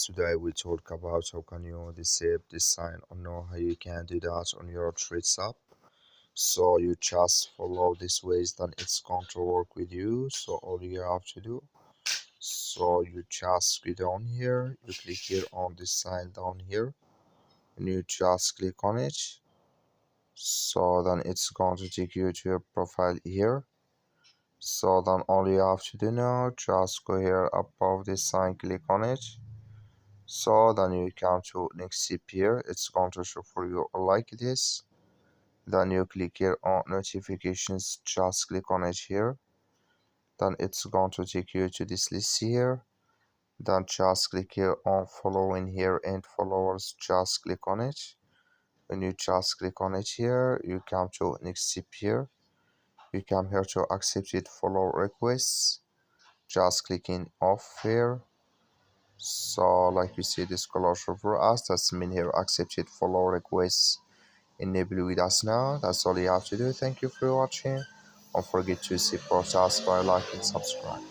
Today we talk about how can you disable this sign or know how you can do that on your Threads app. So you just follow this ways, then it's going to work with you. So all you have to do, so you just go down here, you click here on this sign down here, and you just click on it. So then it's going to take you to your profile here. So then all you have to do now, just go here above this sign, click on it. So then you come to next step here, it's going to show for you like this. Then you click here on notifications, just click on it here. Then it's going to take you to this list here. Then just click here on following here and followers, just click on it. When you just click on it here, you come to next step here. You come here to accepted follow requests, just clicking off here. So like you see this color show for us, that's mean here accepted follow requests enable with us now. That's all you have to do. Thank you for watching. Don't forget to support us by like and subscribe.